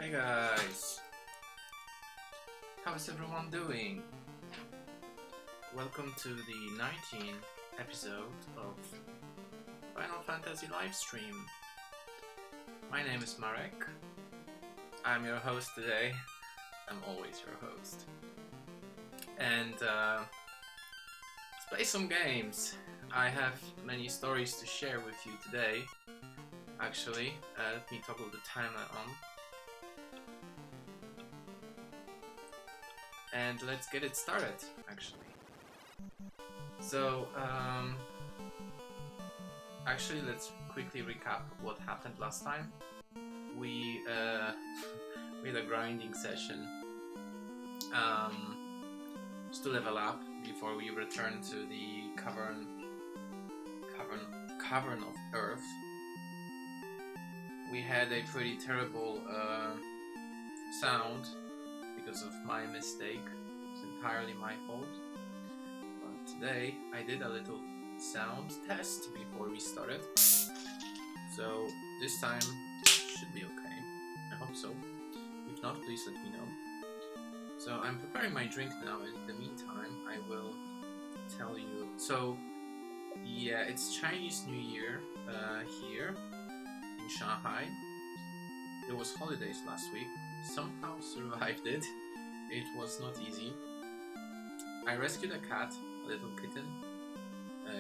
Hey guys, how's everyone doing? Welcome to the 19th episode of Final Fantasy Livestream. My name is Marek. I'm your host today. I'm always your host. And let's play some games. I have many stories to share with you today. Actually, let me toggle the timer on. And let's get it started, actually. So, actually, let's quickly recap what happened last time. We had a grinding session just to level up before we return to the cavern of Earth. We had a pretty terrible sound because of my mistake. It's entirely my fault. But today I did a little sound test before we started. So this time should be okay. I hope so. If not, please let me know. So I'm preparing my drink now. In the meantime, I will tell you. So yeah, it's Chinese New Year here in Shanghai. It was holidays last week. Somehow survived it. It was not easy. I rescued a cat, a little kitten.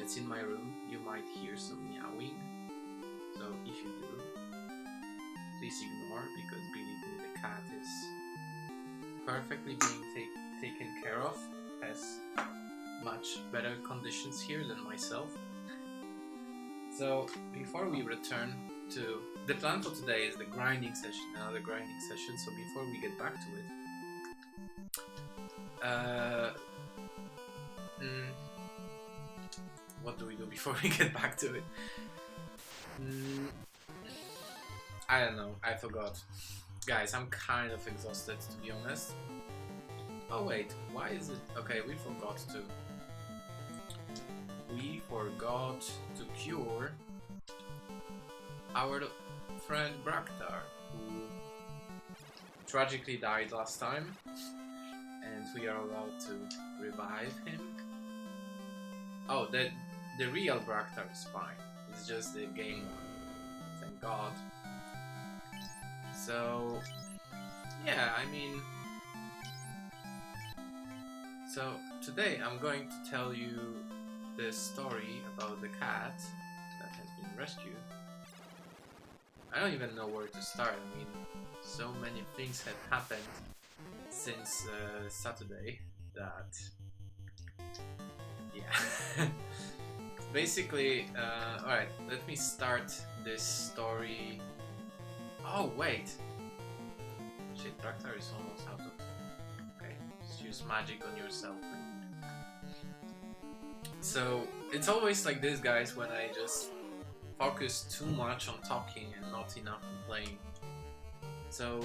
It's in my room. You might hear some meowing. So if you do, please ignore, because believe me, the cat is perfectly being taken care of. Has much better conditions here than myself. So before we return to the plan for today is the grinding session, another grinding session. So before we get back to it, what do we do before we get back to it? I don't know. I forgot, guys. I'm kind of exhausted, to be honest. Oh wait, why is it? Okay, we forgot to cure our friend Braktar, who tragically died last time, and we are allowed to revive him. Oh, the real Braktar is fine. It's just the game one. Thank God. So yeah, I mean, so today I'm going to tell you the story about the cat that has been rescued. I don't even know where to start. I mean, so many things have happened since Saturday that, yeah. Basically, alright, let me start this story. Oh, wait. Shit, Braktar is almost out of... Okay, just use magic on yourself. So, it's always like this, guys, when I just focus too much on talking and not enough on playing. So,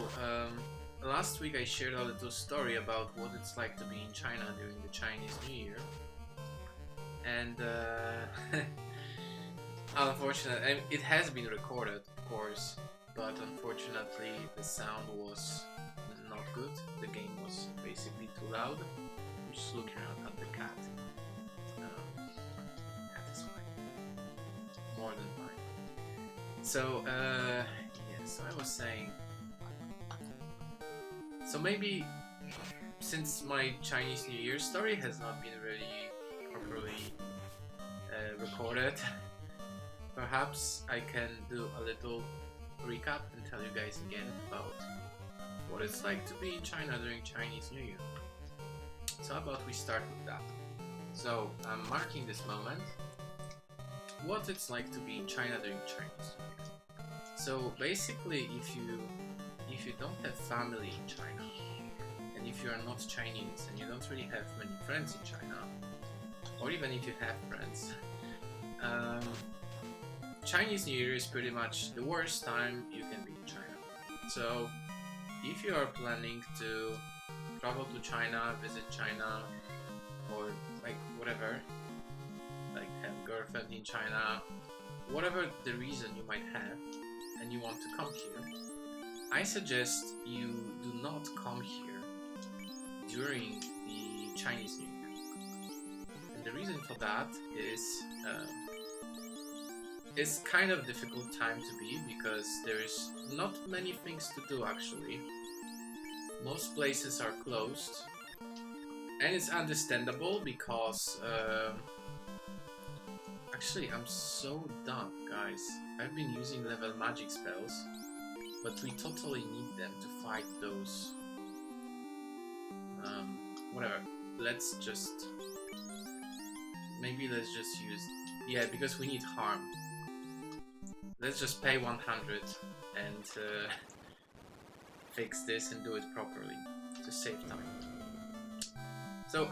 last week I shared a little story about what it's like to be in China during the Chinese New Year. And, unfortunately, it has been recorded, of course, but unfortunately the sound was not good. The game was basically too loud. I'm just looking around at the cat. Cat is fine. More than fine. So, yeah, so I was saying... So maybe, since my Chinese New Year story has not been really properly recorded, perhaps I can do a little recap and tell you guys again about what it's like to be in China during Chinese New Year. So how about we start with that? So I'm marking this moment, what it's like to be in China during Chinese New Year. So basically, if you don't have family in China, and if you are not Chinese and you don't really have many friends in China, or even if you have friends, Chinese New Year is pretty much the worst time you can be in China. So if you are planning to travel to China, visit China, or like whatever, like have a girlfriend in China, whatever the reason you might have, and you want to come here, I suggest you do not come here during the Chinese New Year. And the reason for that is it's kind of difficult time to be because there's not many things to do actually. Most places are closed. And it's understandable because actually I'm so dumb, guys. I've been using level magic spells, but we totally need them to fight those. Whatever. Let's just use, yeah, because we need harm. Let's just pay 100 and fix this and do it properly to save time. So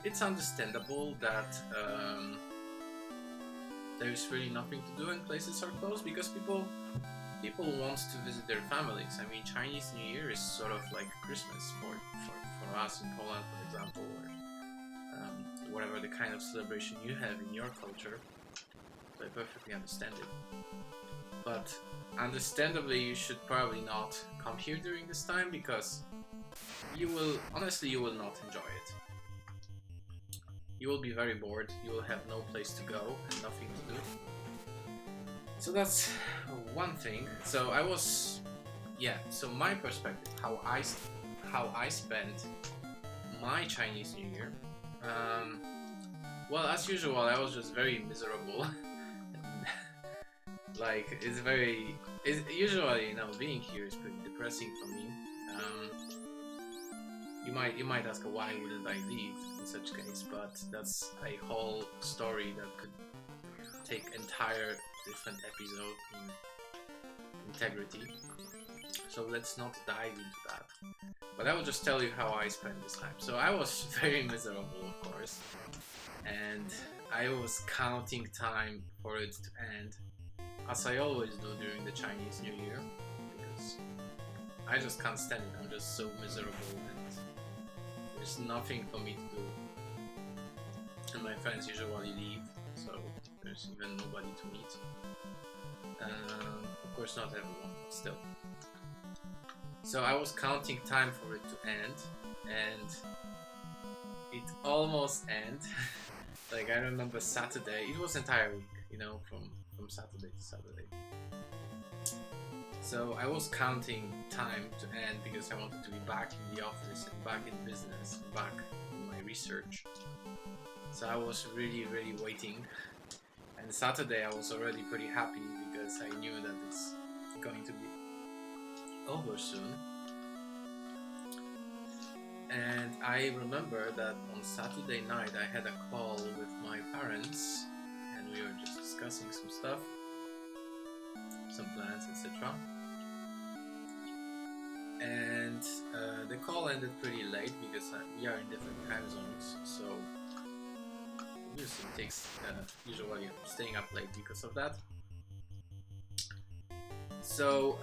it's understandable that there's really nothing to do and places are closed because people want to visit their families. I mean, Chinese New Year is sort of like Christmas for us in Poland, for example, or whatever the kind of celebration you have in your culture. So I perfectly understand it. But understandably, you should probably not come here during this time because you will not enjoy it. You will be very bored, you will have no place to go and nothing to do. So that's one thing. So so my perspective, how I spent my Chinese New Year. Well, as usual, I was just very miserable. Like, usually, you know, being here is pretty depressing for me. You might ask why wouldn't I leave in such case, but that's a whole story that could take entire different episode in integrity. So let's not dive into that. But I will just tell you how I spent this time. So I was very miserable, of course, and I was counting time for it to end, as I always do during the Chinese New Year, because I just can't stand it. I'm just so miserable and there's nothing for me to do. And my friends usually leave, so there's even nobody to meet. Of course not everyone, but still. So I was counting time for it to end, and it almost ended. Like, I remember Saturday, it was entire week, you know, from Saturday to Saturday. So I was counting time to end because I wanted to be back in the office and back in business and back in my research. So I was really waiting. And Saturday I was already pretty happy because I knew that it's going to be over soon. And I remember that on Saturday night I had a call with my parents and we were just discussing some stuff, some plans, etc. And the call ended pretty late because we are in different time zones, so usually takes usually I'm staying up late because of that. So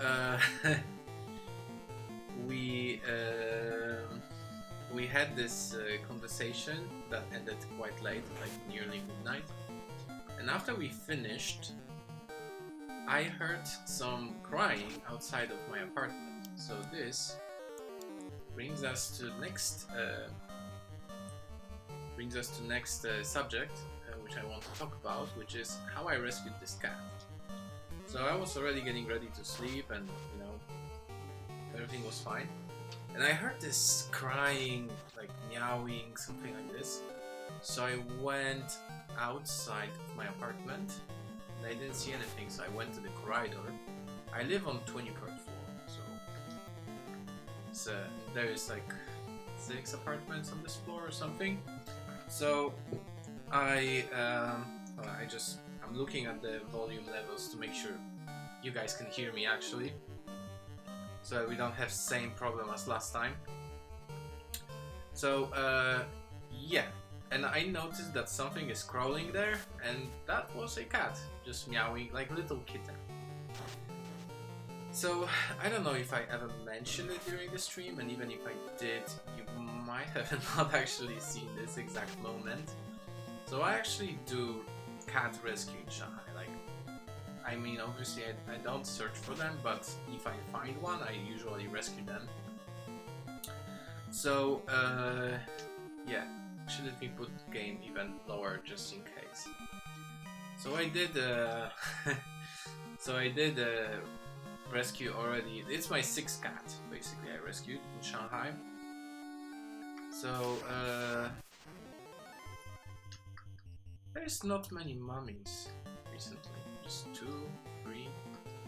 we had this conversation that ended quite late, like nearly midnight. And after we finished, I heard some crying outside of my apartment. So this brings us to next subject, which I want to talk about, which is how I rescued this cat. So I was already getting ready to sleep, and you know, everything was fine. And I heard this crying, like meowing, something like this. So I went outside of my apartment, and I didn't see anything. So I went to the corridor. I live on 23rd floor, so there is like 6 apartments on this floor or something. So I'm looking at the volume levels to make sure you guys can hear me actually, so that we don't have same problem as last time. So yeah, and I noticed that something is crawling there, and that was a cat just meowing like a little kitten. So I don't know if I ever mentioned it during the stream, and even if I did, you might have not actually seen this exact moment. So I actually do cat rescue in Shanghai. Like, I mean, obviously I don't search for them, but if I find one, I usually rescue them. So, yeah, actually let me put game even lower just in case. So I did, rescue already. It's my 6th cat, basically, I rescued in Shanghai. So, there's not many mummies recently, just 2, 3.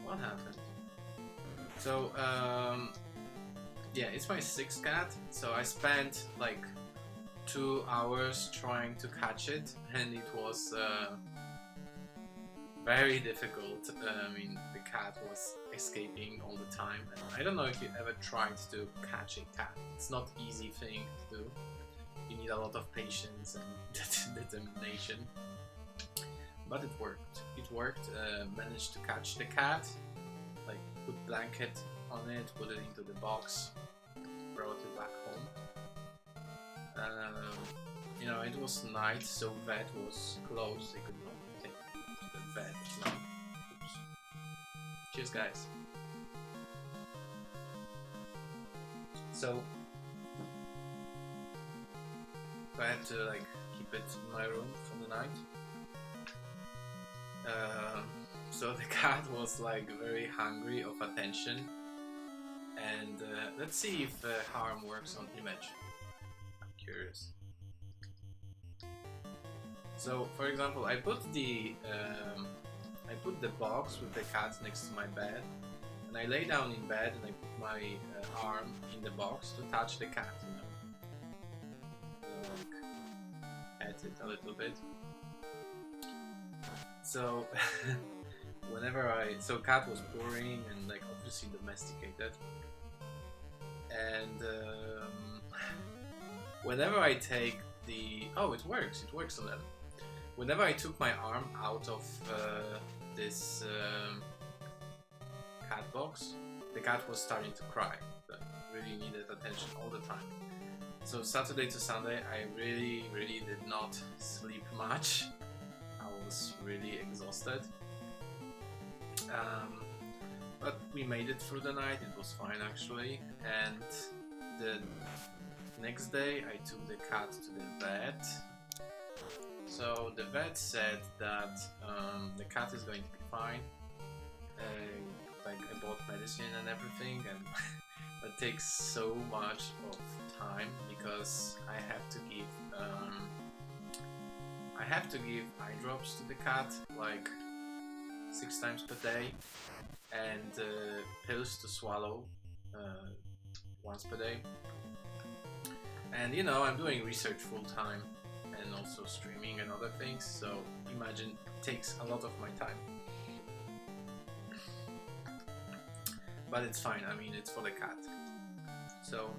What happened? So, yeah, it's my 6th cat, so I spent like 2 hours trying to catch it, and it was very difficult. I mean, the cat was escaping all the time, and I don't know if you ever tried to catch a cat. It's not an easy thing to do. You need a lot of patience and determination. But it worked. It worked. Managed to catch the cat, like put blanket on it, put it into the box, brought it back home. You know, it was night, so vet was closed. They could not take the vet. No. Oops. Cheers, guys. So I had to like keep it in my room for the night. So the cat was like very hungry of attention, and let's see if harm works on image. I'm curious. So, for example, I put the box with the cat next to my bed, and I lay down in bed and I put my arm in the box to touch the cat, you know, like pet it a little bit. So so cat was boring and like obviously domesticated, and whenever I take it works on them. Whenever I took my arm out of this cat box, the cat was starting to cry. But really needed attention all the time. So Saturday to Sunday, I really did not sleep much. I was really exhausted. But we made it through the night. It was fine actually. And the next day, I took the cat to the vet. So the vet said that the cat is going to be fine. Like I bought medicine and everything, and that takes so much of time because I have to give eye drops to the cat like 6 times per day, and pills to swallow once per day. And you know, I'm doing research full time and also streaming and other things, so imagine it takes a lot of my time. But it's fine, I mean, it's for the cat. So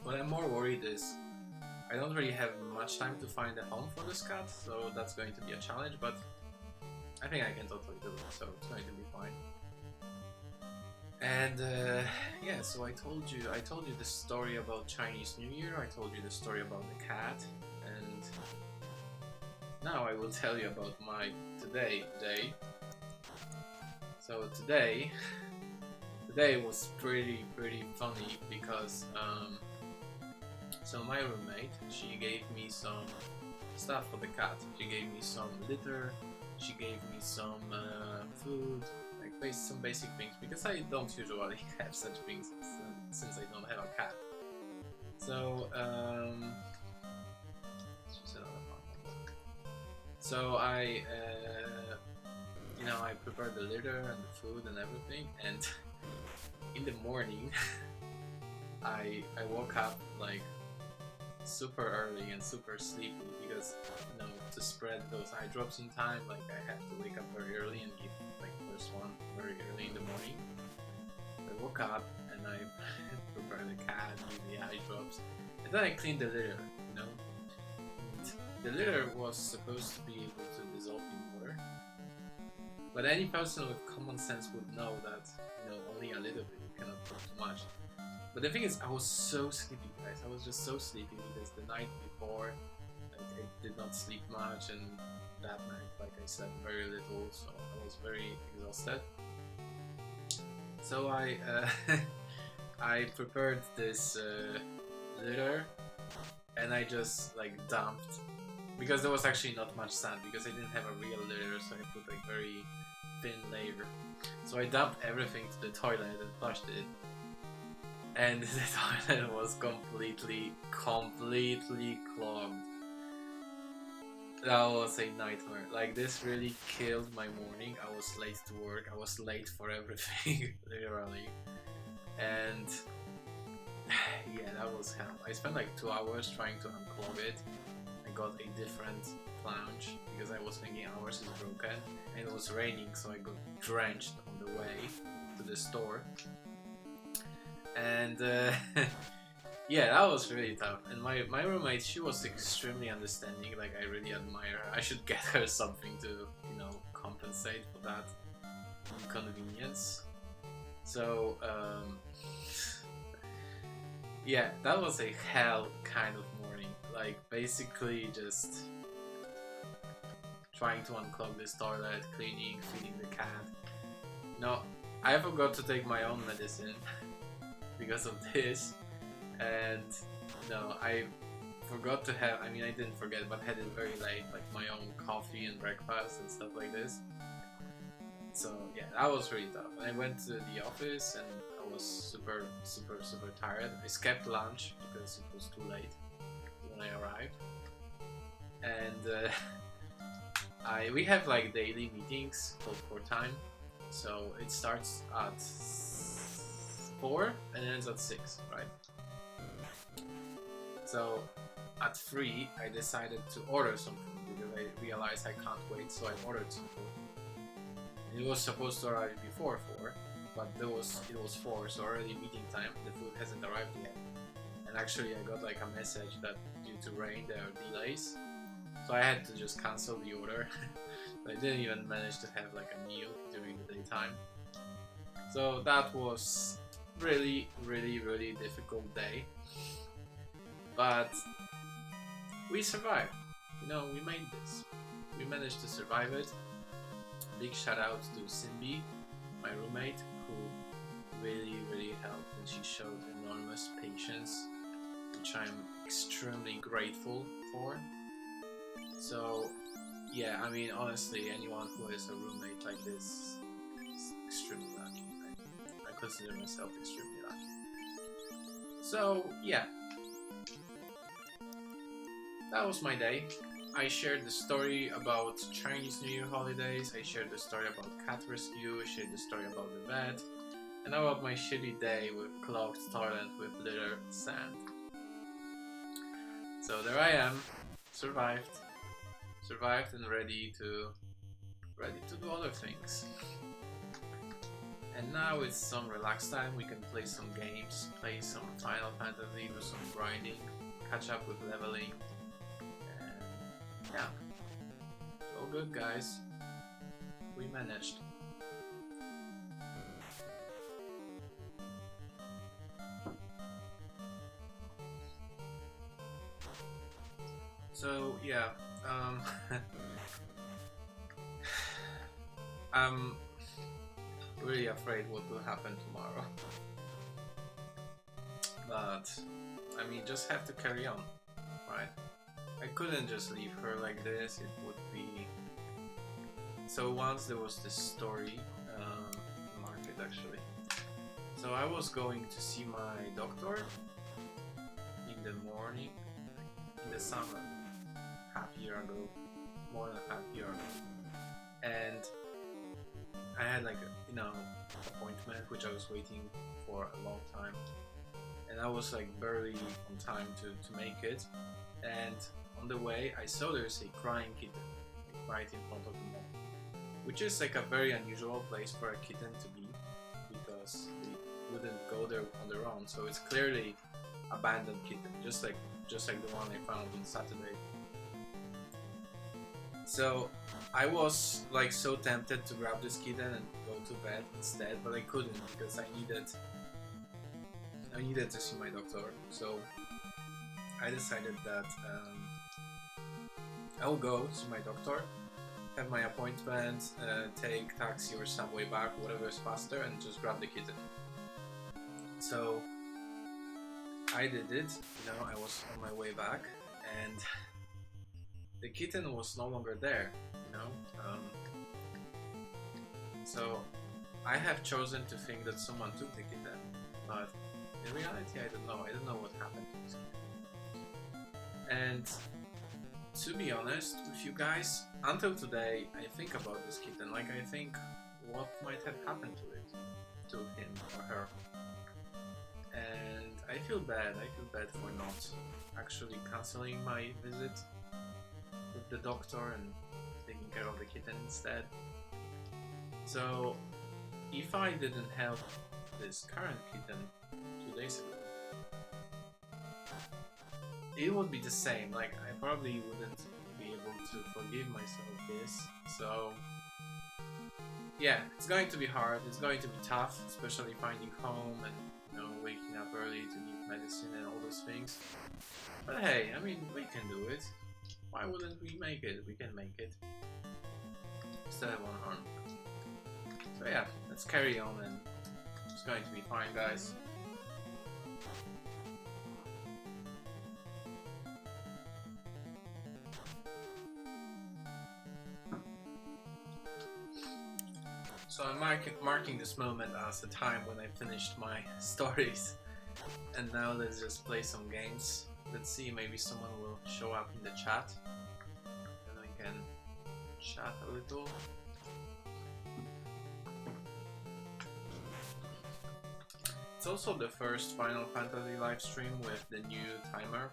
what I'm more worried is I don't really have much time to find a home for this cat, so that's going to be a challenge, but I think I can totally do it, so it's going to be fine. And yeah, so I told you the story about Chinese New Year, I told you the story about the cat, and now I will tell you about my day. So today was pretty funny because so my roommate, she gave me some stuff for the cat. She gave me some litter, she gave me some food, like some basic things, because I don't usually have such things since I don't have a cat. So so I you know, I prepared the litter and the food and everything, and in the morning I woke up like super early and super sleepy because, you know, to spread those eye drops in time, like I had to wake up very early and give like first one very early in the morning. I woke up and I prepared the cat, give the eye drops, and then I cleaned the litter, you know. And the litter was supposed to be able to dissolve in water, but any person with common sense would know that, you know, only a little bit, you cannot put too much. But the thing is, I was so sleepy, guys. I was just so sleepy because the night before Like, I did not sleep much, and that night, like I slept very little, so I was very exhausted. So I prepared this litter, and I just like dumped, because there was actually not much sand, because I didn't have a real litter, so I put like very thin layer. So I dumped everything to the toilet and flushed it, and the toilet was completely clogged. That was a nightmare. Like, this really killed my morning. I was late to work, I was late for everything, literally. And yeah, that was hell. I spent like 2 hours trying to unclog it. I got a different flange because I was thinking ours is broken, and it was raining, so I got drenched on the way to the store. And yeah, that was really tough. And my roommate, she was extremely understanding. Like, I really admire her. I should get her something to, you know, compensate for that inconvenience. So yeah, that was a hell kind of morning. Like, basically just trying to unclog this toilet, cleaning, feeding the cat. No, I forgot to take my own medicine because of this. And no, I forgot to have, I mean, I didn't forget, but had it very late, like my own coffee and breakfast and stuff like this. So yeah, that was really tough. I went to the office and I was super tired. I skipped lunch because it was too late when I arrived. And we have like daily meetings called for time. So it starts at 4 and ends at 6, right? So at 3 I decided to order some food because I realized I can't wait, so I ordered some food. It was supposed to arrive before 4, but it was 4, so already meeting time, the food hasn't arrived yet. And actually I got like a message that due to rain there are delays, so I had to just cancel the order. I didn't even manage to have like a meal during the daytime. So that was really difficult day. But we survived. You know, we made this. We managed to survive it. Big shout out to Simbi, my roommate, who really helped, and she showed enormous patience, which I'm extremely grateful for. So yeah, I mean, honestly, anyone who has a roommate like this is extremely lucky. I consider myself extremely lucky. So yeah, that was my day. I shared the story about Chinese New Year holidays, I shared the story about cat rescue, I shared the story about the vet, and about my shitty day with clogged toilet with litter sand. So there I am, survived and ready to do other things. And now it's some relaxed time. We can play some games, play some Final Fantasy, do some grinding, catch up with leveling, and yeah, all good, guys. We managed. So yeah, I'm really afraid what will happen tomorrow. But I mean, just have to carry on, right? I couldn't just leave her like this. It would be. So once there was this story, market actually. So I was going to see my doctor in the morning, in the summer, half year ago, more than half year ago, and I had like a, you know, appointment which I was waiting for a long time, and I was like barely on time to make it. And on the way I saw there's a crying kitten right in front of the mall, which is like a very unusual place for a kitten to be because they wouldn't go there on their own. So it's clearly abandoned kitten, just like the one I found on Saturday. So I was like so tempted to grab this kitten and go to bed instead, but I couldn't because I needed to see my doctor. So I decided that I will go see my doctor, have my appointment, take taxi or subway back, whatever is faster, and just grab the kitten. So I did it, you know, I was on my way back, and the kitten was no longer there, you know. So I have chosen to think that someone took the kitten, but in reality I don't know. I don't know what happened to this kitten. And to be honest with you guys, until today I think about this kitten, like I think what might have happened to it, to him or her. And I feel bad for not actually cancelling my visit with the doctor and taking care of the kitten instead. So if I didn't have this current kitten 2 days ago, it would be the same. Like, I probably wouldn't be able to forgive myself this. So yeah, it's going to be hard, it's going to be tough, especially finding home and, you know, waking up early to give medicine and all those things. But hey, I mean, we can do it. Why wouldn't we make it? We can make it. Still have one arm. So yeah, let's carry on, and it's going to be fine, guys. So I'm marking this moment as the time when I finished my stories. And now let's just play some games. Let's see, maybe someone will show up in the chat. And I can chat a little. It's also the first Final Fantasy live stream with the new timer.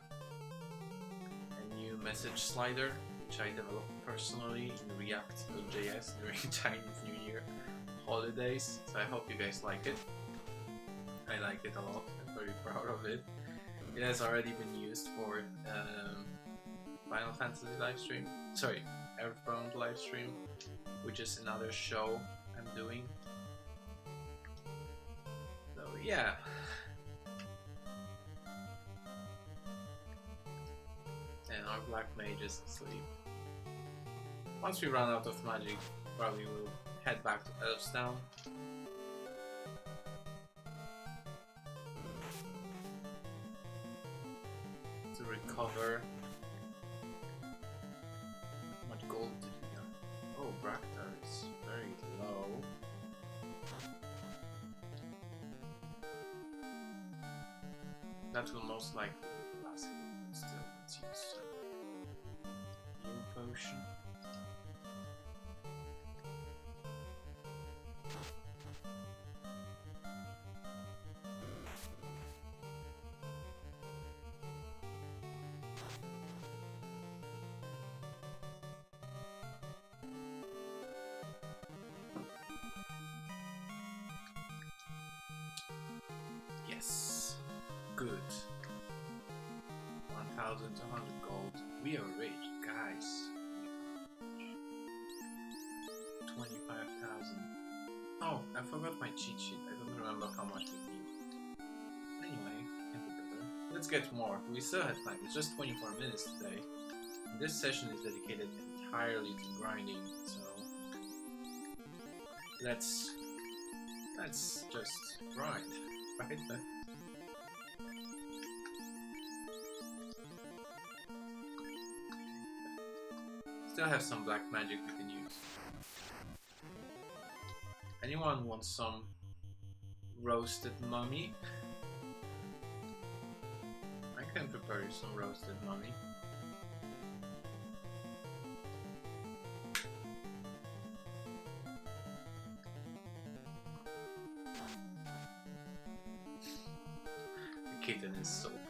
A new message slider, which I developed personally in React.js during Chinese New Year holidays. So I hope you guys like it. I like it a lot. I'm very proud of it. It has already been used for Final Fantasy livestream. Sorry, Earthbound livestream, which is another show I'm doing. So yeah. And our black mage is asleep. Once we run out of magic, probably we'll head back to Elfstown. To recover. How much gold did we get? Oh, Braktar is very low. That will most likely be the last hit, but still, let's use some heal potion. Yes, good. 1,200 gold. We are rich, guys. 25,000. Oh, I forgot my cheat sheet. I don't remember how much we need. Anyway, can be better. Let's get more. We still have time. It's just 24 minutes today. This session is dedicated entirely to grinding, so let's just grind, right? Still have some black magic we can use. Anyone wants some roasted mummy? I can prepare you some roasted mummy. The kitten is so bored.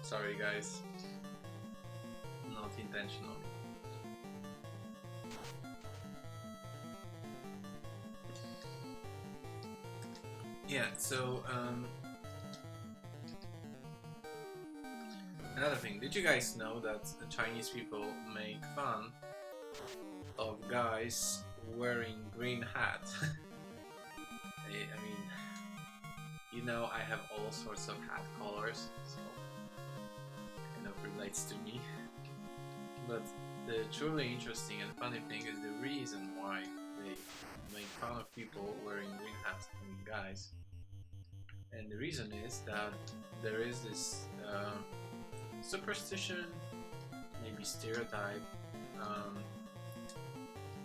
Sorry guys, not intentional. Yeah, so another thing, did you guys know that the Chinese people make fun of guys wearing green hat? I mean, you know, I have all sorts of hat colors, so kind of relates to me. But the truly interesting and funny thing is the reason why they make fun of people wearing green hats, I mean guys. And the reason is that there is this superstition, maybe stereotype,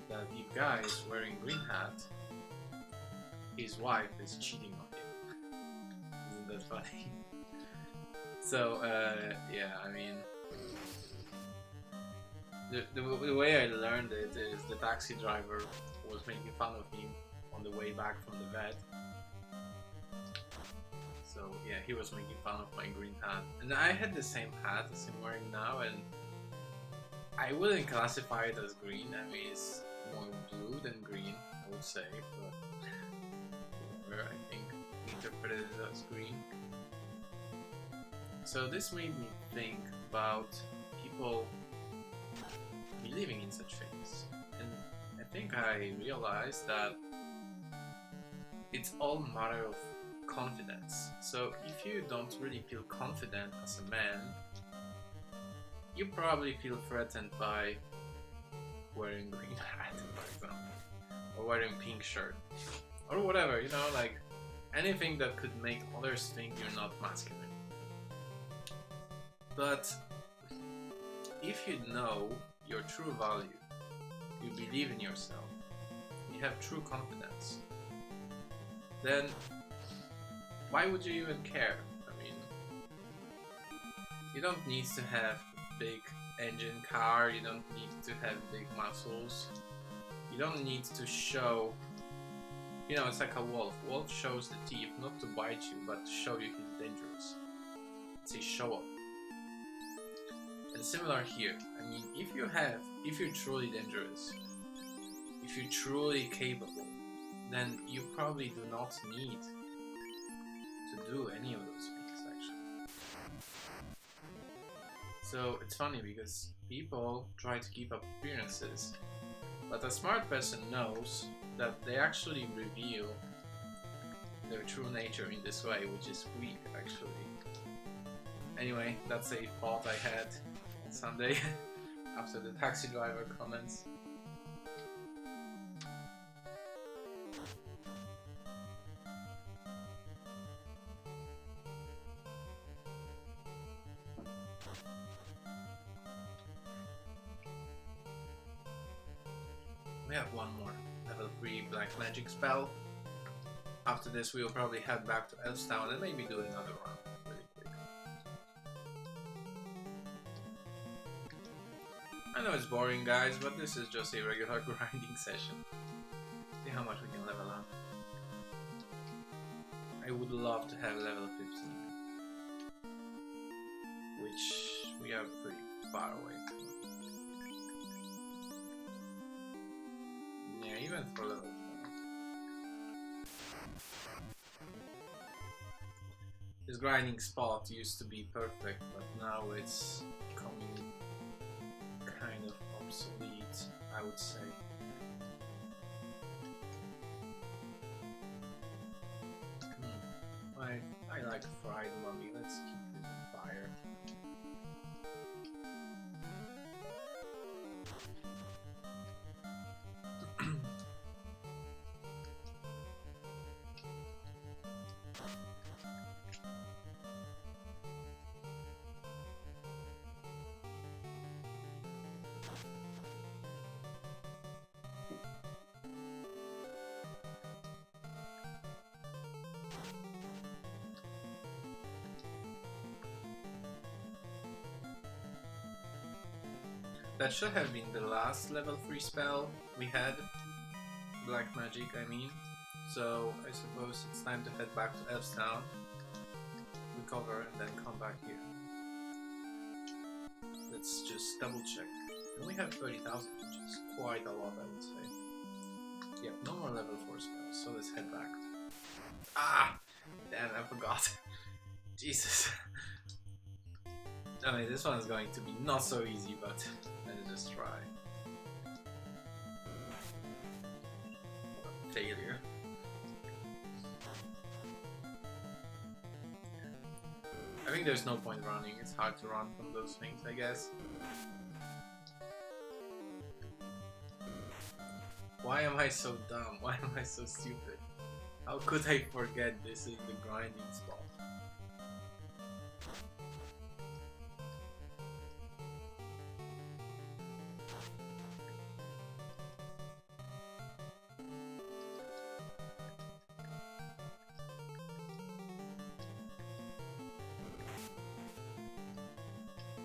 that if guy is wearing green hat, his wife is cheating on him. Isn't that funny? So yeah, I mean, the way I learned it is the taxi driver was making fun of him on the way back from the vet. So yeah, he was making fun of my green hat, and I had the same hat as I'm wearing now, and I wouldn't classify it as green. I mean, it's more blue than green, I would say, but whatever, I think interpreted it as green. So this made me think about people believing in such things, and I think I realized that it's all a matter of confidence. So if you don't really feel confident as a man, you probably feel threatened by wearing green hat, for example, or wearing pink shirt, or whatever, you know, like anything that could make others think you're not masculine. But if you know your true value, you believe in yourself, you have true confidence, then why would you even care? I mean, you don't need to have a big engine car, you don't need to have big muscles, you don't need to show, you know, it's like a wolf. Wolf shows the teeth not to bite you, but to show you he's dangerous. It's a show up. And similar here, I mean, if you're truly dangerous, if you're truly capable, then you probably do not need to do any of those things, actually. So it's funny because people try to keep up appearances, but a smart person knows that they actually reveal their true nature in this way, which is weak, actually. Anyway, that's a thought I had on Sunday after the taxi driver comments. We have one more level 3 black magic spell. After this we will probably head back to Elfstown and maybe do another round really quick. I know it's boring, guys, but this is just a regular grinding session. See how much we can level up. I would love to have level 15, which we are pretty far away from. Yeah, even for level 4. This grinding spot used to be perfect, but now it's becoming kind of obsolete, I would say. I like fried mummy, let's keep using fire. That should have been the last level 3 spell we had. Black magic, I mean. So I suppose it's time to head back to Elfstown, recover, and then come back here. Let's just double check. And we have 30,000, which is quite a lot, I would say. Yep, no more level 4 spells, so let's head back. Ah! Damn, I forgot. Jesus. I mean, this one's going to be not so easy, but let's just try. Failure. I think there's no point running, it's hard to run from those things, I guess. Why am I so dumb? Why am I so stupid? How could I forget this is the grinding spot?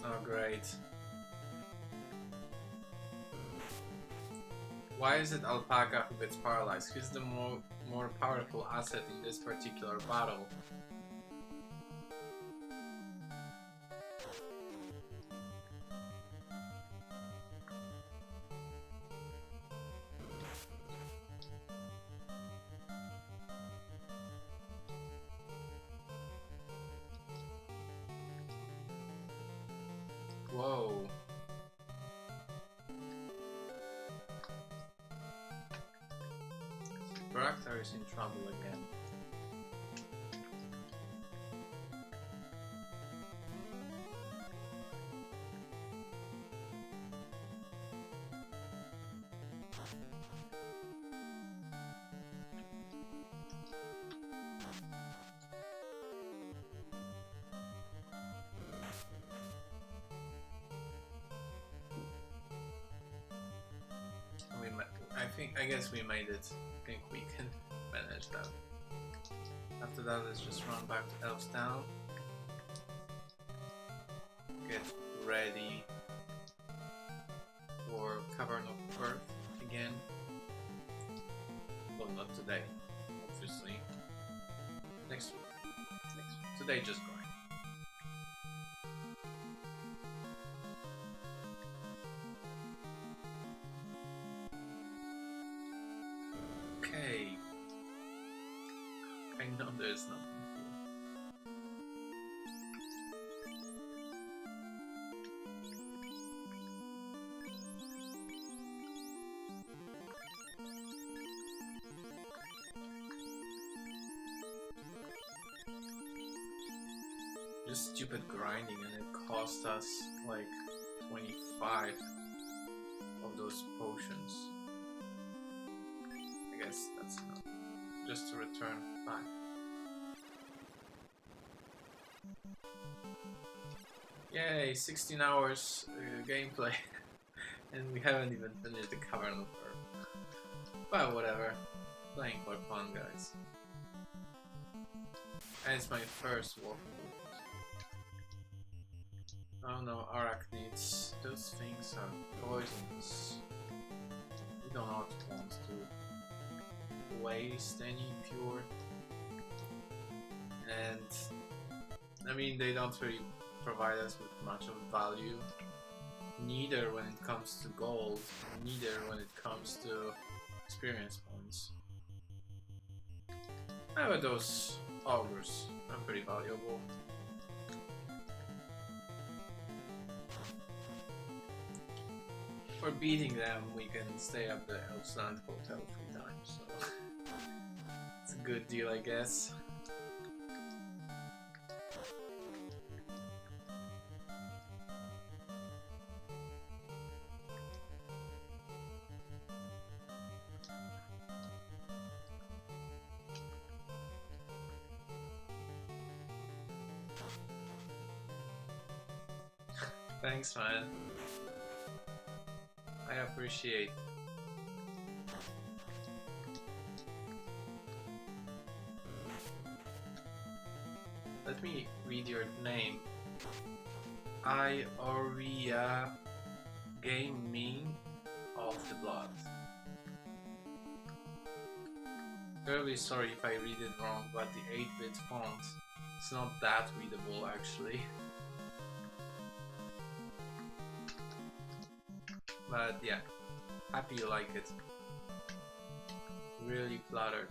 Oh great. Why is it Alpaca who gets paralyzed? He's the more powerful asset in this particular battle. Whoa. Baraktar is in trouble again. I guess we made it. I think we can manage that. After that, let's just run back to Elf's Town. Get ready for Cavern of Earth again. Well, not today, obviously. Next week. Today, just grind. Okay. I know there's nothing just stupid grinding, and it cost us like 25 of those potions. I guess that's enough. Just to return back. Yay, 16 hours gameplay. And we haven't even finished the Cavern of Earth. Well, whatever. Playing for fun, guys. And it's my first walkthrough. Oh no, arachnids. Those things are poisonous. We do not want to waste any pure. And I mean, they don't really provide us with much of value. Neither when it comes to gold, neither when it comes to experience points. But those augurs are pretty valuable. For beating them, we can stay at the Elf's Land Hotel 3 times, so it's a good deal, I guess. Thanks, man. I appreciate. Let me read your name. IRL Gaming of the Blood. Really sorry if I read it wrong, but the 8-bit font is not that readable actually. But yeah, happy you like it. Really flattered.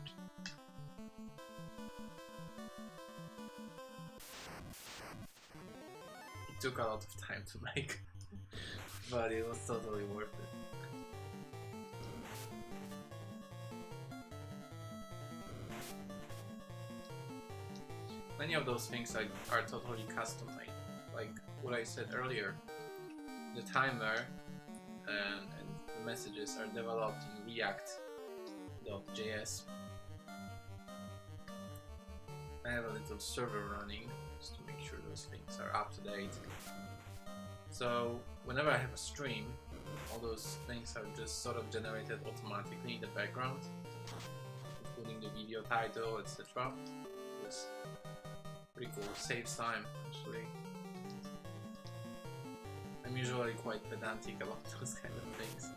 It took a lot of time to make, but it was totally worth it. Many of those things are totally custom made. Like what I said earlier, the timer and the messages are developed in React.js. I have a little server running just to make sure those things are up to date. So whenever I have a stream, all those things are just sort of generated automatically in the background, including the video title, etc. It's pretty cool. Saves time, actually. I'm usually quite pedantic about those kind of things.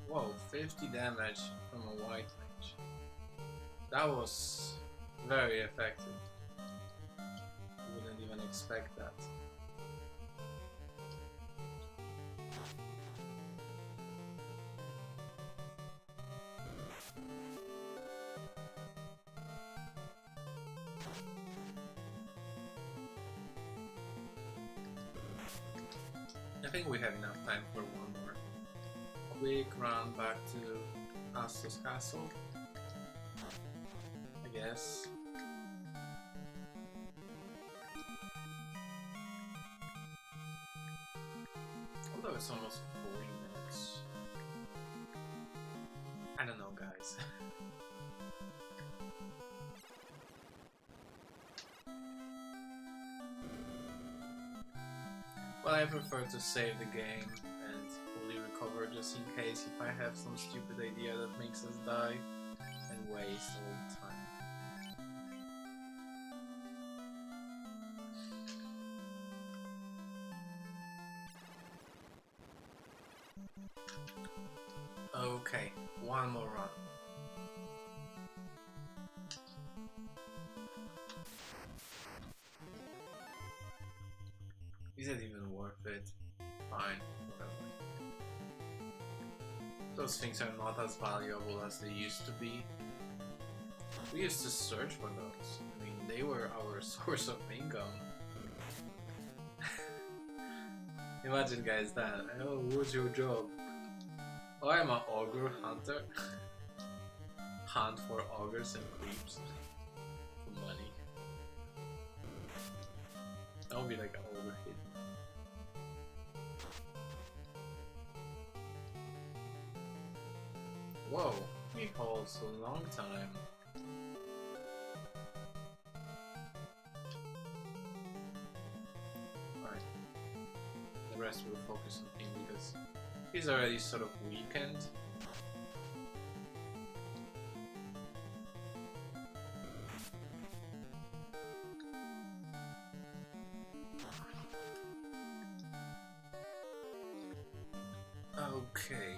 Whoa, 50 damage from a white mage. That was very effective. Wouldn't even expect that. I think we have enough time for one more quick run back to Astos Castle, I guess. Although it's almost 40 minutes. I don't know, guys. Well, I prefer to save the game and fully recover just in case if I have some stupid idea that makes us die and waste all the time. Okay, one more run. Is it even worth it? Fine, whatever. Those things are not as valuable as they used to be. We used to search for those. I mean, they were our source of income. Imagine, guys, that. Oh, what's your job? Oh, I'm an ogre hunter. Hunt for ogres and creeps for money. That would be like an ogre hit. Whoa, we holds a long time. Alright. The rest will focus on him because he's already sort of weakened. Okay.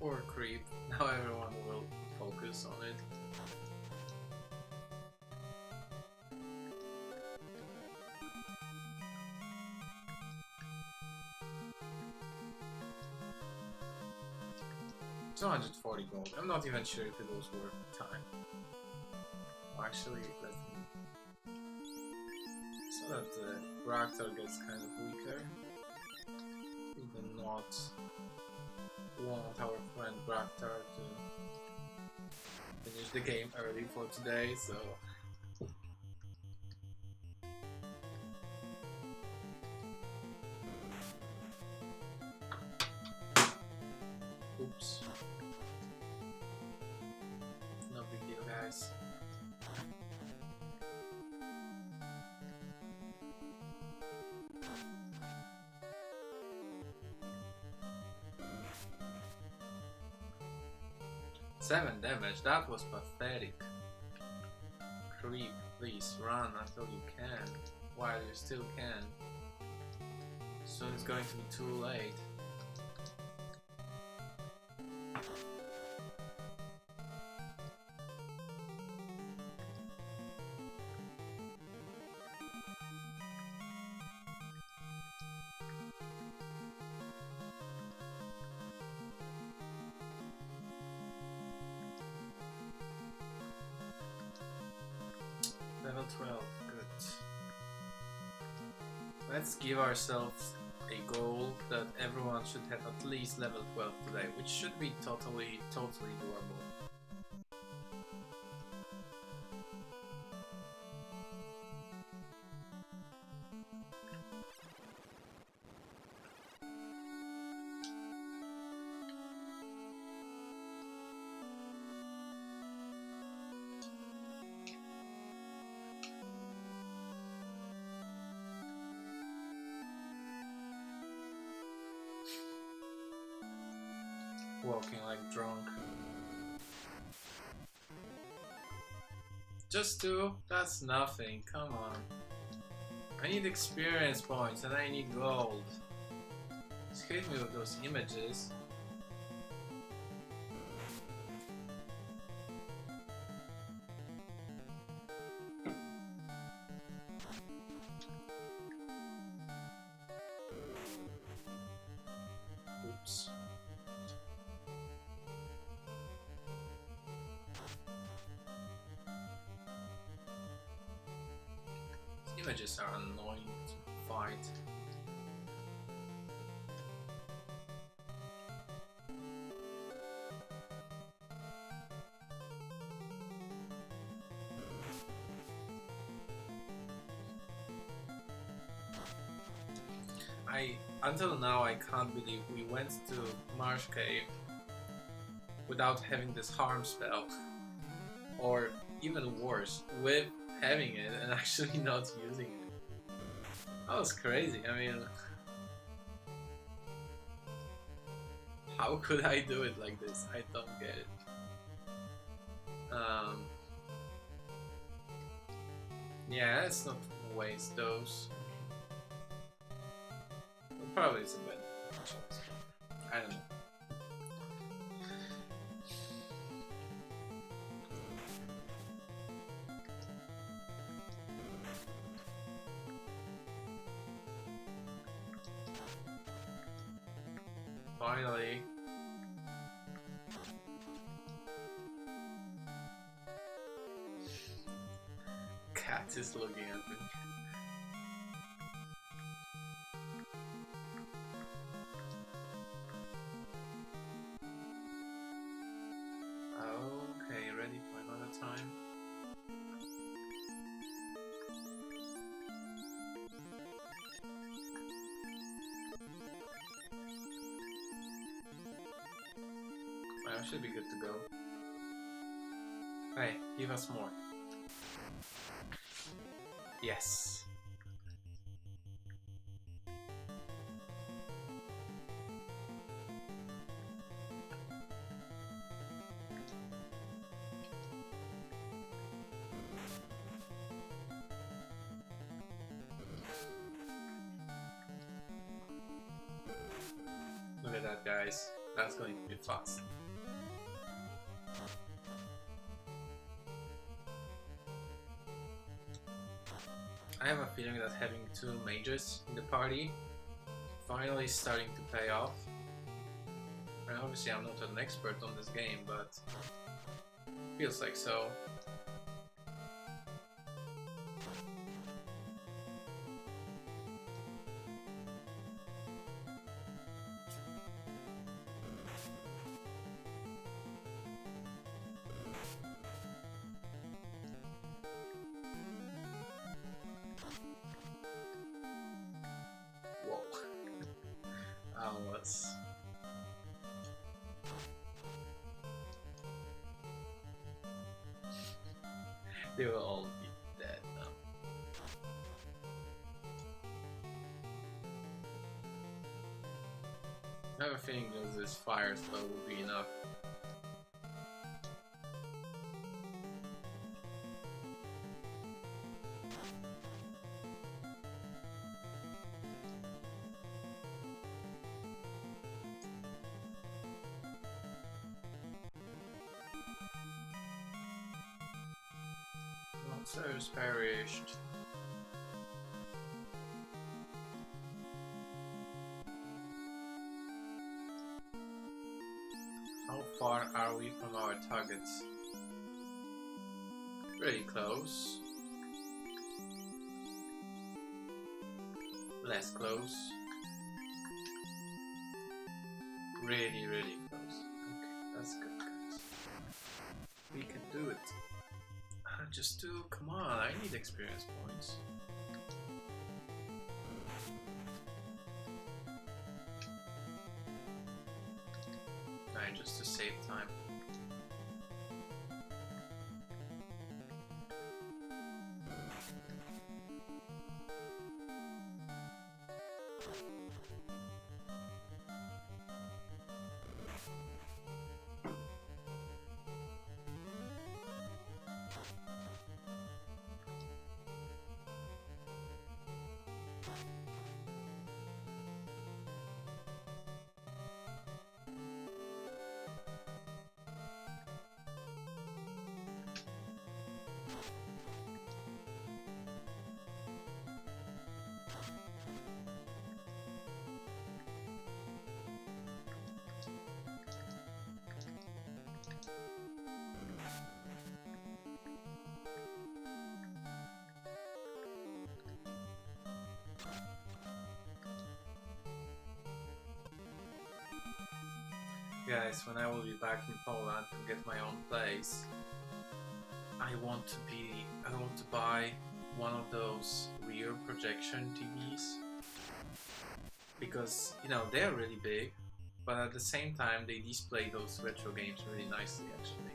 Or creep. Now everyone will focus on it. $240 gold. I'm not even sure if it was worth time. Actually, let me... so that the Raktar gets kind of weaker. We do not want our friend Raktar to finish the game early for today, so... Oops. No big deal, guys. Seven damage, that was pathetic. Creep, please run until you can, while you still can. So it's going to be too late. Level 12, good. Let's give ourselves a goal that everyone should have at least level 12 today, which should be totally doable. Walking like drunk. Just 2? That's nothing, come on. I need experience points and I need gold. Just hit me with those images. Oops. Images are annoying to fight. Until now I can't believe we went to Marsh Cave without having this harm spell. Or even worse, with having it and actually not using it. That was crazy, I mean... How could I do it like this? I don't get it. Yeah, let's not waste those. Probably it's a bad choice. I don't know. Finally. Cat is looking at me. Okay, ready for another time. Well, should be good to go. Hey, give us more. Yes. Look at that, guys. That's going to be fast. I have a feeling that having 2 mages in the party finally starting to pay off. And obviously I'm not an expert on this game, but feels like so. They will all be dead now. I have a feeling that this fire spell will be enough. Serves perished. How far are we from our targets? Really close. Less close. Really, really close. Okay, that's good, guys. We can do it. Just do, come on, I need experience points. Alright, just to save time. Guys, when I will be back in Poland and get my own place, I want to buy one of those rear projection TVs, because you know they're really big, but at the same time they display those retro games really nicely. Actually,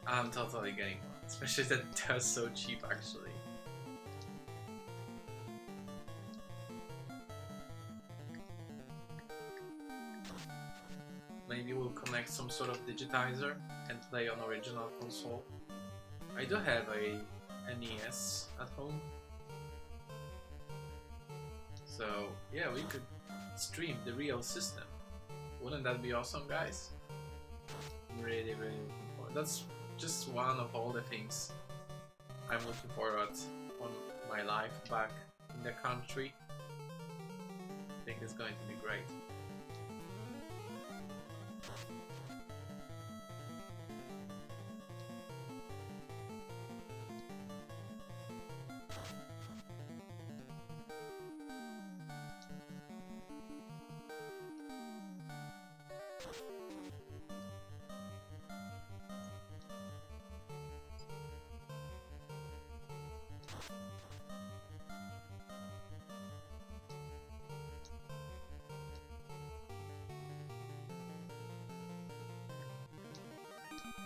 I'm totally getting one, especially that they're so cheap actually. Maybe we'll connect some sort of digitizer and play on original console. I do have a NES at home, so yeah, we could stream the real system. Wouldn't that be awesome, guys? I'm really, really looking forward. That's just one of all the things I'm looking forward on my life back in the country. I think it's going to be great.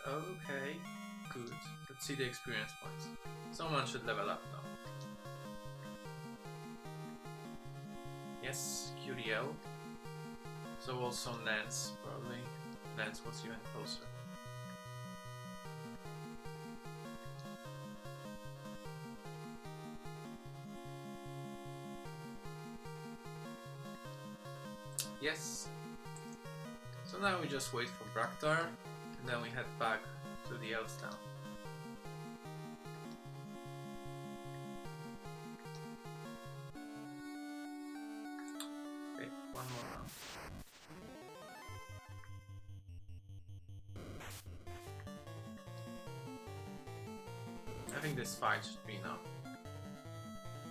Okay, good. Let's see the experience points. Someone should level up now. Yes, QDL. So also Nance, probably. Nance was even closer. Yes. So now we just wait for Braktar, and then we head back to the Elves Town. Okay, one more round. I think this fight should be enough.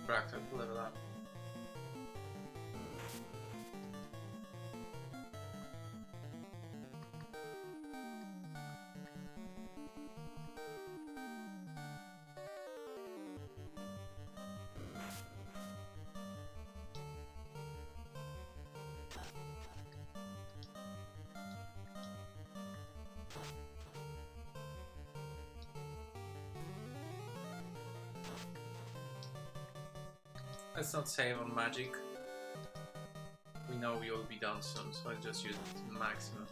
Braktar to level up. Let's not save on magic. We know we will be done soon, so I'll just use it to the maximum.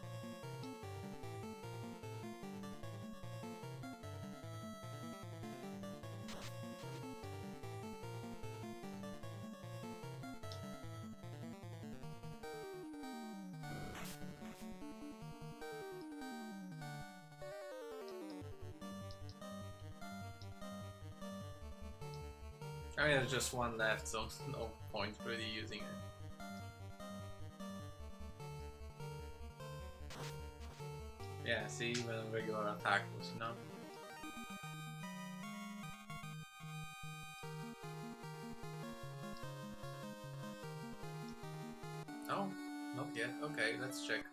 I mean, there's just one left, so no point really using it. Yeah, see, even a regular attack was enough. Oh, not yet. Okay, let's check.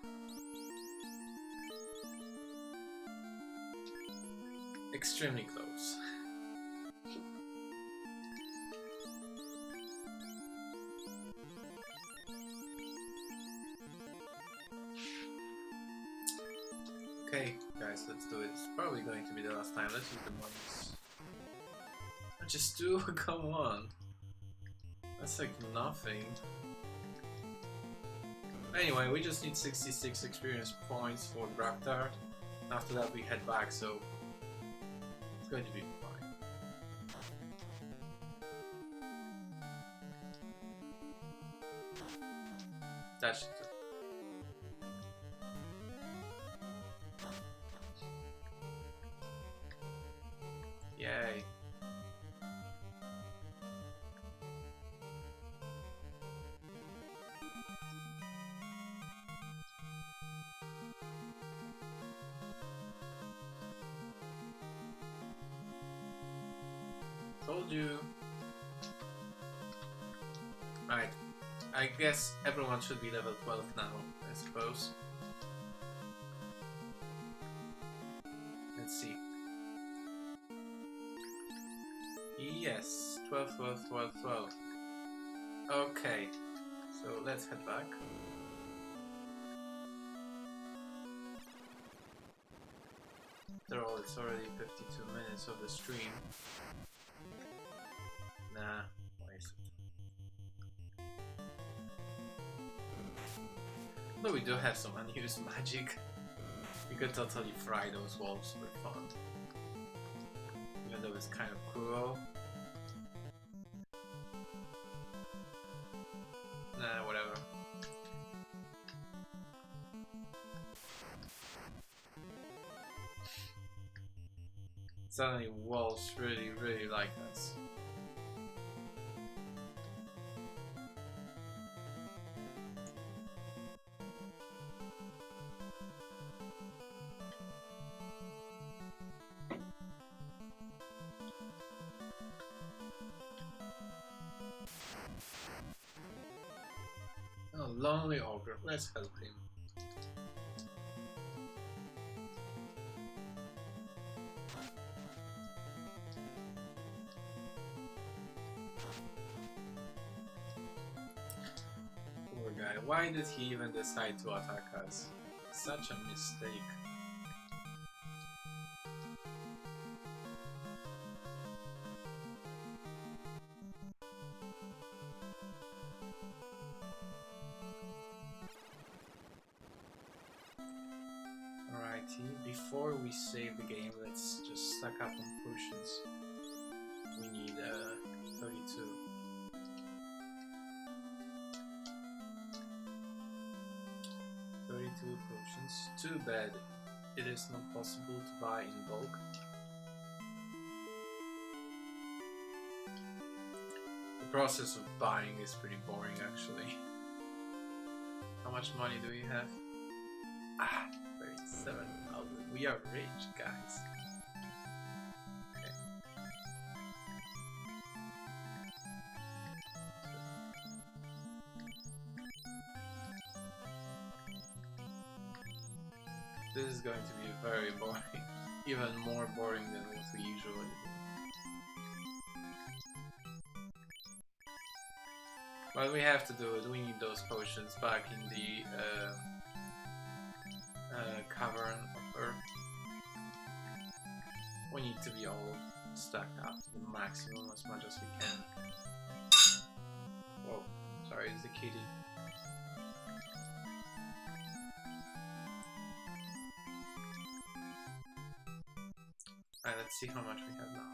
Extremely close. Okay, guys, let's do it. It's probably going to be the last time. Let's use the monies. Just do, come on. That's like nothing. Anyway, we just need 66 experience points for Graptar. After that we head back, so it's going to be fine. That should do. Yay. Told you. Right. I guess everyone should be level 12 now, I suppose. Let's see. Yes, 12, 12, 12, 12. Okay, so let's head back. After all, it's already 52 minutes of the stream. Nah, waste. Though we do have some unused magic. We could totally fry those wolves for fun. Even though it's kind of cruel. Nah, whatever. Suddenly wolves really like us. Oh, lonely ogre, let's help him. Poor guy, why did he even decide to attack us? Such a mistake. Before we save the game, let's just stack up on potions. We need 32. Potions. Too bad it is not possible to buy in bulk. The process of buying is pretty boring actually. How much money do we have? Ah, 37,000. We are rich, guys. Okay. This is going to be very boring. Even more boring than what we usually do. But we have to do it. We need those potions back in the cavern of Earth. We need to be all stacked up to the maximum as much as we can. Whoa, sorry, it's the kitty. Alright, let's see how much we have now.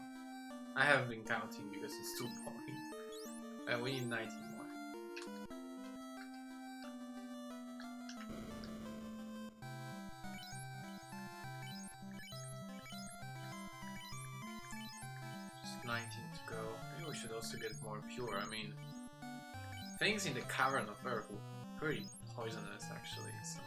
I haven't been counting because it's too boring. We need 19 more. Just 19 to go. Maybe we should also get bit more pure. I mean, things in the Cavern of Earth were pretty poisonous actually, so...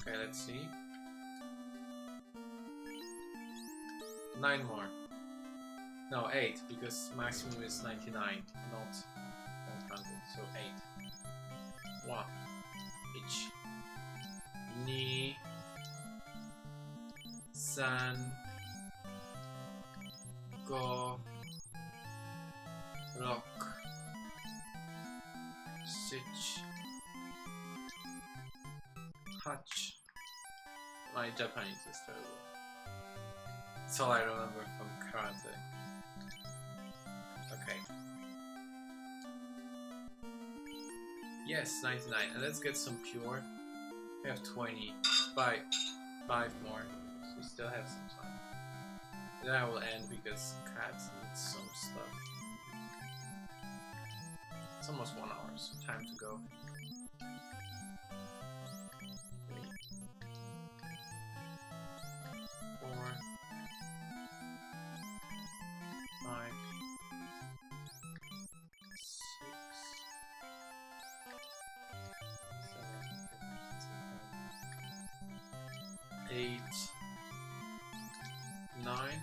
Okay, let's see. 9 more. No, 8, because maximum is 99, not 100, so 8. 1. Each. Ni. San. Go. Rock. Sich. Hutch. My Japanese is terrible. That's all I remember from karate. Okay. Yes, 99. And let's get some pure. We have 20. 5 more. So we still have some time. And then I will end because cats need some stuff. It's almost 1 hour, so time to go. 4, 5, 6, 7, 8, 9,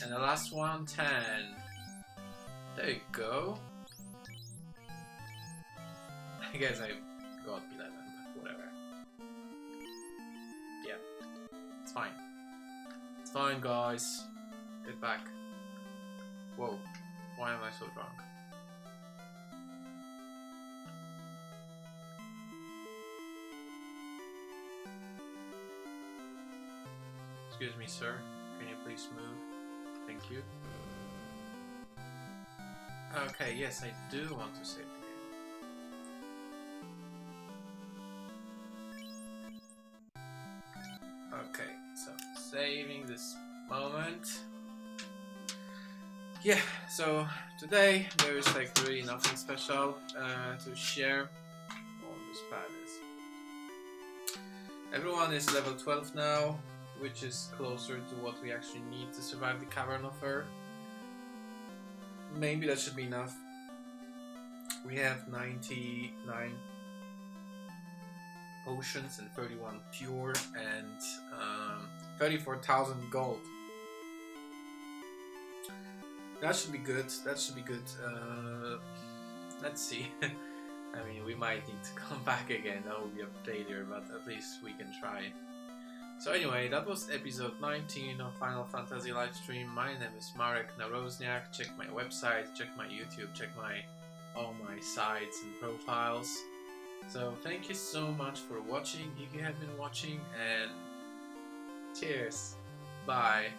and the last one, 10. There you go. I guess I got 11, but whatever. Yeah, it's fine. It's fine, guys. Get back. Whoa, why am I so drunk? Excuse me, sir. Can you please move? Thank you. Okay, yes, I do want to save the game. Okay, so saving this moment. Yeah, so today there is like really nothing special to share. Oh, this pad is. Everyone is level 12 now, which is closer to what we actually need to survive the Cavern of Earth. Maybe that should be enough. We have 99 potions and 31 pure and 34,000 gold. That should be good. That should be good. Let's see. I mean, we might need to come back again. That will be a failure, but at least we can try. So anyway, that was episode 19 of Final Fantasy Livestream. My name is Marek Narozniak. Check my website, check my YouTube, check all my sites and profiles. So thank you so much for watching, if you have been watching, and cheers. Bye.